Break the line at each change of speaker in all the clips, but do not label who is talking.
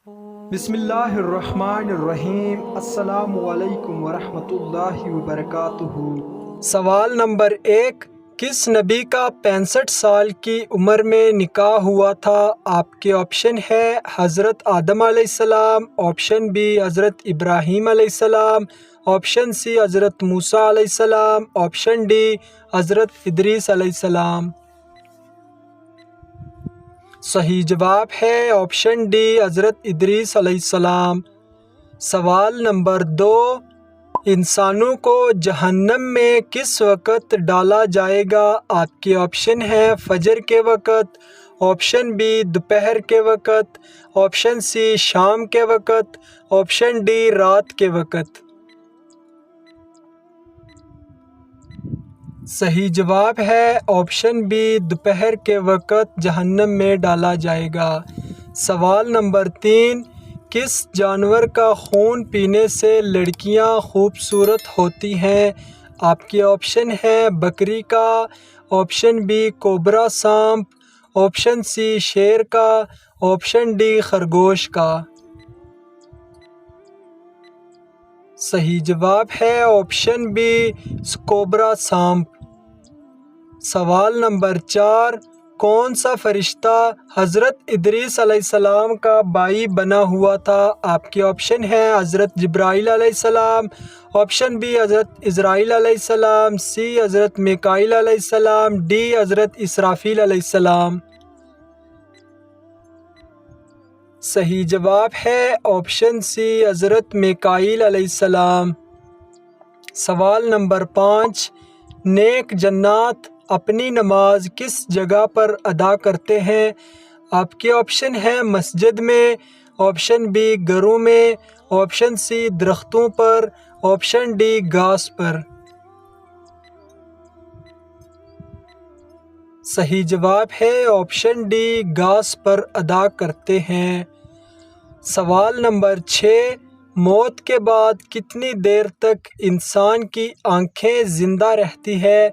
بسم اللہ الرحمن الرحیم۔ السلام علیکم ورحمۃ اللہ وبرکاتہ۔ سوال نمبر 1، کس نبی کا 65 سال کی عمر میں نکاح ہوا تھا؟ آپ کے آپشن ہے حضرت آدم علیہ السلام، آپشن بی حضرت ابراہیم علیہ السلام، آپشن سی حضرت موسیٰ علیہ السلام، آپشن ڈی حضرت ادریس علیہ السلام۔ صحیح جواب ہے آپشن ڈی حضرت ادریس علیہ السلام۔ سوال نمبر 2، انسانوں کو جہنم میں کس وقت ڈالا جائے گا؟ آپ کے آپشن ہیں فجر کے وقت، آپشن بی دوپہر کے وقت، آپشن سی شام کے وقت، آپشن ڈی رات کے وقت۔ صحیح جواب ہے آپشن بی دوپہر کے وقت جہنم میں ڈالا جائے گا۔ سوال نمبر 3، کس جانور کا خون پینے سے لڑکیاں خوبصورت ہوتی ہیں؟ آپ کے آپشن ہیں بکری کا، آپشن بی کوبرا سانپ، آپشن سی شیر کا، آپشن ڈی خرگوش کا۔ صحیح جواب ہے آپشن بی کوبرا سانپ۔ سوال نمبر 4، کون سا فرشتہ حضرت ادریس علیہ السلام کا بھائی بنا ہوا تھا؟ آپ کے آپشن ہیں حضرت جبرائیل علیہ السلام، آپشن بی حضرت اسرائیل علیہ السلام، سی حضرت میکائیل علیہ السلام، ڈی حضرت اسرافیل علیہ السلام۔ صحیح جواب ہے آپشن سی حضرت میکائیل علیہ السلام۔ سوال نمبر 5، نیک جنات اپنی نماز کس جگہ پر ادا کرتے ہیں؟ آپ کے آپشن ہیں مسجد میں، آپشن بی گھروں میں، آپشن سی درختوں پر، آپشن ڈی گھاس پر۔ صحیح جواب ہے آپشن ڈی گھاس پر ادا کرتے ہیں۔ سوال نمبر 6، موت کے بعد کتنی دیر تک انسان کی آنکھیں زندہ رہتی ہے؟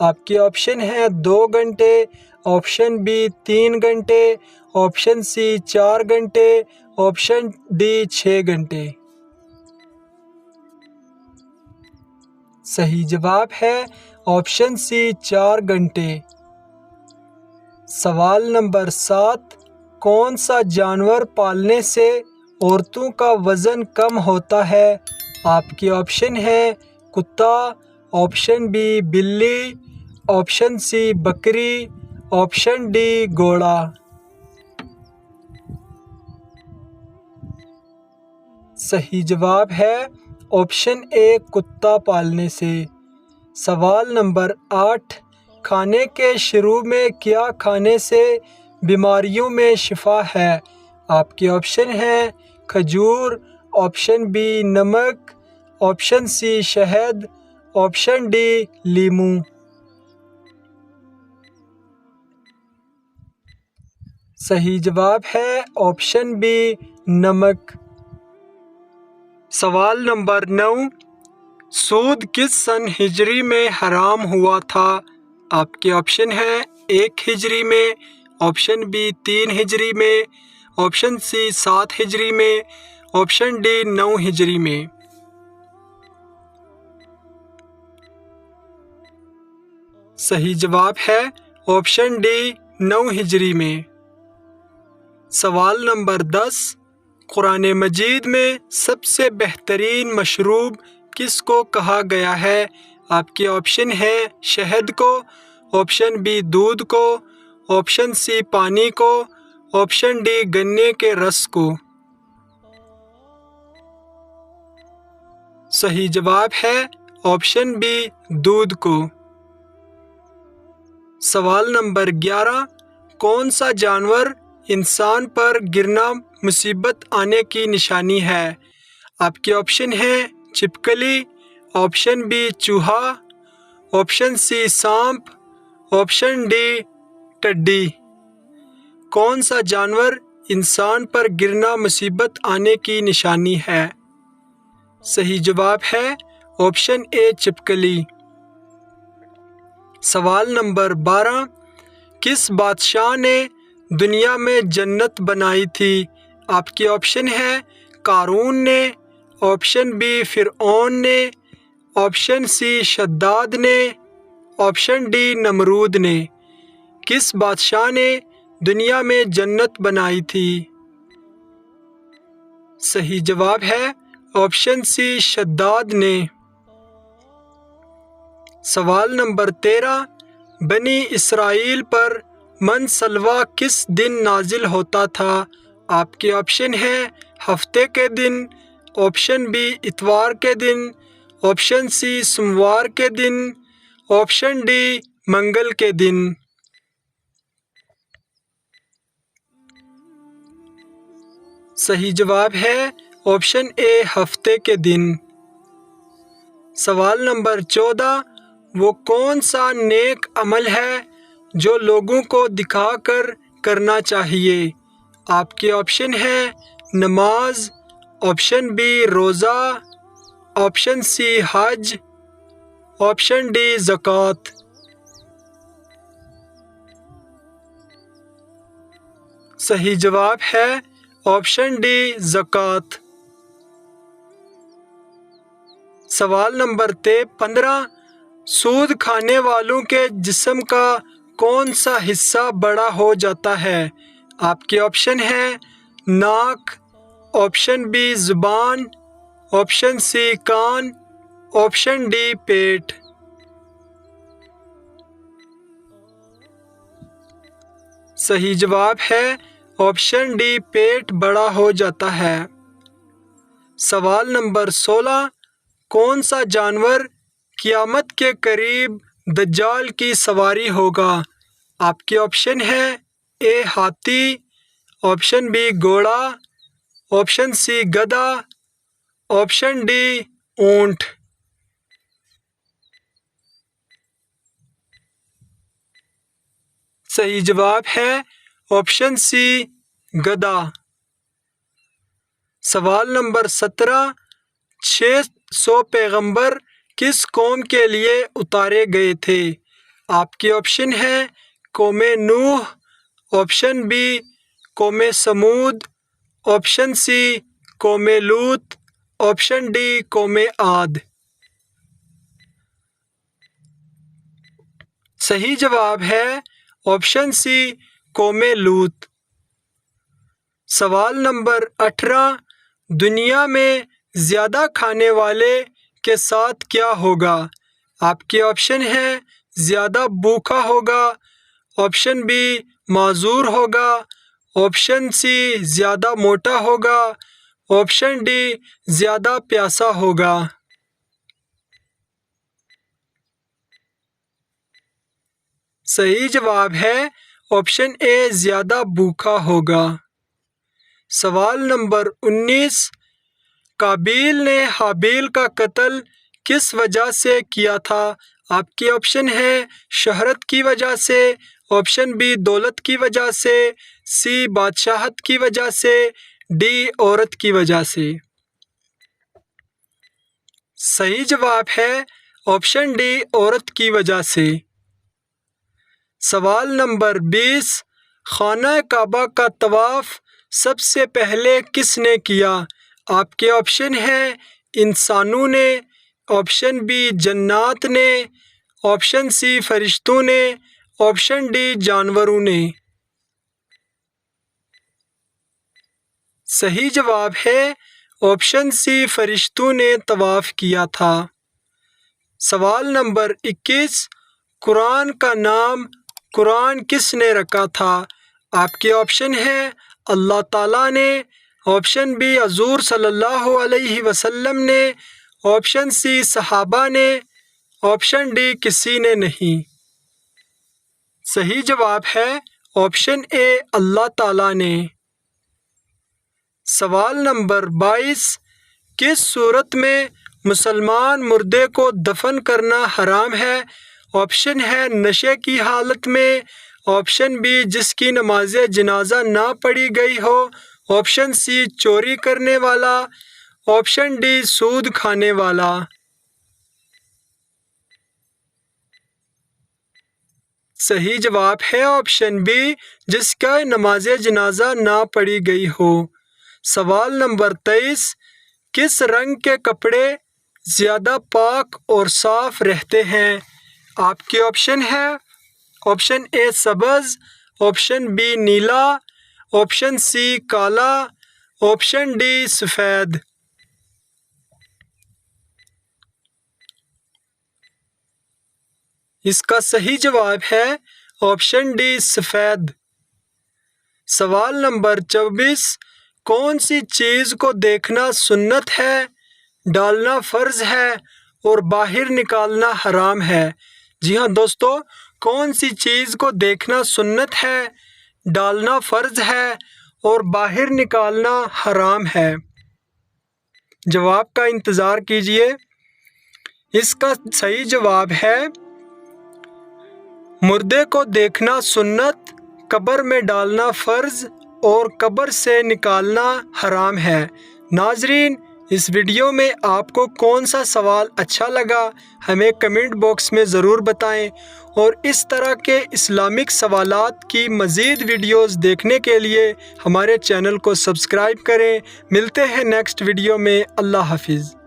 آپ کے آپشن ہیں 2 گھنٹے، آپشن بی 3 گھنٹے، آپشن سی 4 گھنٹے، آپشن ڈی 6 گھنٹے۔ صحیح جواب ہے آپشن سی 4 گھنٹے۔ سوال نمبر 7، کون سا جانور پالنے سے عورتوں کا وزن کم ہوتا ہے؟ آپ کے آپشن ہیں کتا، آپشن بی بلی، آپشن سی بکری، آپشن ڈی گھوڑا۔ صحیح جواب ہے آپشن اے کتا پالنے سے۔ سوال نمبر 8، کھانے کے شروع میں کیا کھانے سے بیماریوں میں شفا ہے؟ آپ کے آپشن ہیں کھجور، آپشن بی نمک، آپشن سی شہد، آپشن ڈی لیموں۔ صحیح جواب ہے آپشن بی نمک۔ سوال نمبر 9، سود کس سن ہجری میں حرام ہوا تھا؟ آپ کے آپشن ہیں 1 ہجری میں، آپشن بی 3 ہجری میں، آپشن سی 7 ہجری میں، آپشن ڈی 9 ہجری میں۔ صحیح جواب ہے آپشن ڈی 9 ہجری میں۔ سوال نمبر 10، قرآن مجید میں سب سے بہترین مشروب کس کو کہا گیا ہے؟ آپ کے آپشن ہیں شہد کو، آپشن بی دودھ کو، آپشن سی پانی کو، آپشن ڈی گنے کے رس کو۔ صحیح جواب ہے آپشن بی دودھ کو۔ سوال نمبر 11، کون سا جانور انسان پر گرنا مصیبت آنے کی نشانی ہے؟ آپ کے آپشن ہیں چھپکلی، آپشن بی چوہا، آپشن سی سانپ، آپشن ڈی ٹڈی۔ کون سا جانور انسان پر گرنا مصیبت آنے کی نشانی ہے؟ صحیح جواب ہے آپشن اے چھپکلی۔ سوال نمبر 12، کس بادشاہ نے دنیا میں جنت بنائی تھی؟ آپ کے آپشن ہے قارون نے، آپشن بی فرعون نے، آپشن سی شداد نے، آپشن ڈی نمرود نے۔ کس بادشاہ نے دنیا میں جنت بنائی تھی؟ صحیح جواب ہے آپشن سی شداد نے۔ سوال نمبر 13، بنی اسرائیل پر من سلویٰ کس دن نازل ہوتا تھا؟ آپ کے آپشن ہیں ہفتے کے دن، آپشن بی اتوار کے دن، آپشن سی سوموار کے دن، آپشن ڈی منگل کے دن۔ صحیح جواب ہے آپشن اے ہفتے کے دن۔ سوال نمبر 14، وہ کون سا نیک عمل ہے جو لوگوں کو دکھا کر کرنا چاہیے؟ آپ کے آپشن ہیں نماز، آپشن بی روزہ، آپشن سی حج، آپشن ڈی زکوٰۃ۔ صحیح جواب ہے آپشن ڈی زکوٰۃ۔ سوال نمبر 15، سود کھانے والوں کے جسم کا کون سا حصہ بڑا ہو جاتا ہے؟ آپ کے آپشن ہیں ناک، آپشن بی زبان، آپشن سی کان، آپشن ڈی پیٹ۔ صحیح جواب ہے آپشن ڈی پیٹ بڑا ہو جاتا ہے۔ سوال نمبر 16، کون سا جانور قیامت کے قریب دجال کی سواری ہوگا؟ آپ کے آپشن ہیں اے ہاتھی، آپشن بی گھوڑا، آپشن سی گدھا، آپشن ڈی اونٹ۔ صحیح جواب ہے آپشن سی گدھا۔ سوال نمبر 17، 600 پیغمبر کس قوم کے لیے اتارے گئے تھے؟ آپ کے آپشن ہیں قوم نوح، آپشن بی قوم سمود، آپشن سی قوم لوط، آپشن ڈی قوم عاد۔ صحیح جواب ہے آپشن سی قوم لوط۔ سوال نمبر 18، دنیا میں زیادہ کھانے والے کے ساتھ کیا ہوگا؟ آپ کے آپشن ہیں زیادہ بھوکا ہوگا، آپشن بی معذور ہوگا، آپشن سی زیادہ موٹا ہوگا، آپشن ڈی زیادہ پیاسا ہوگا۔ صحیح جواب ہے آپشن اے زیادہ بھوکا ہوگا۔ سوال نمبر 19، قابیل نے حابیل کا قتل کس وجہ سے کیا تھا؟ آپ کے آپشن ہیں شہرت کی وجہ سے، آپشن بی دولت کی وجہ سے، سی بادشاہت کی وجہ سے، ڈی عورت کی وجہ سے۔ صحیح جواب ہے آپشن ڈی عورت کی وجہ سے۔ سوال نمبر 20، خانہ کعبہ کا طواف سب سے پہلے کس نے کیا؟ آپ کے آپشن ہیں انسانوں نے، آپشن بی جنات نے، آپشن سی فرشتوں نے، آپشن ڈی جانوروں نے۔ صحیح جواب ہے آپشن سی فرشتوں نے طواف کیا تھا۔ سوال نمبر 21، قرآن کا نام قرآن کس نے رکھا تھا؟ آپ کے آپشن ہیں اللہ تعالیٰ نے، آپشن بی حضور صلی اللہ علیہ وسلم نے، آپشن سی صحابہ نے، آپشن ڈی کسی نے نہیں۔ صحیح جواب ہے آپشن اے اللہ تعالیٰ نے۔ سوال نمبر 22، کس صورت میں مسلمان مردے کو دفن کرنا حرام ہے؟ آپشن ہے نشے کی حالت میں، آپشن بی جس کی نماز جنازہ نہ پڑھی گئی ہو، آپشن سی چوری کرنے والا، آپشن ڈی سود کھانے والا۔ صحیح جواب ہے آپشن بی جس کا نماز جنازہ نہ پڑھی گئی ہو۔ سوال نمبر 23، کس رنگ کے کپڑے زیادہ پاک اور صاف رہتے ہیں؟ آپ کے آپشن ہے آپشن اے سبز، آپشن بی نیلا، آپشن سی کالا، آپشن ڈی سفید۔ اس کا صحیح جواب ہے آپشن ڈی سفید۔ سوال نمبر 24، کون سی چیز کو دیکھنا سنت ہے، ڈالنا فرض ہے اور باہر نکالنا حرام ہے؟ جی ہاں دوستو، کون سی چیز کو دیکھنا سنت ہے، ڈالنا فرض ہے اور باہر نکالنا حرام ہے؟ جواب کا انتظار کیجیے۔ اس کا صحیح جواب ہے مردے کو دیکھنا سنت، قبر میں ڈالنا فرض اور قبر سے نکالنا حرام ہے۔ ناظرین، اس ویڈیو میں آپ کو کون سا سوال اچھا لگا ہمیں کمنٹ باکس میں ضرور بتائیں، اور اس طرح کے اسلامک سوالات کی مزید ویڈیوز دیکھنے کے لیے ہمارے چینل کو سبسکرائب کریں۔ ملتے ہیں نیکسٹ ویڈیو میں۔ اللہ حافظ۔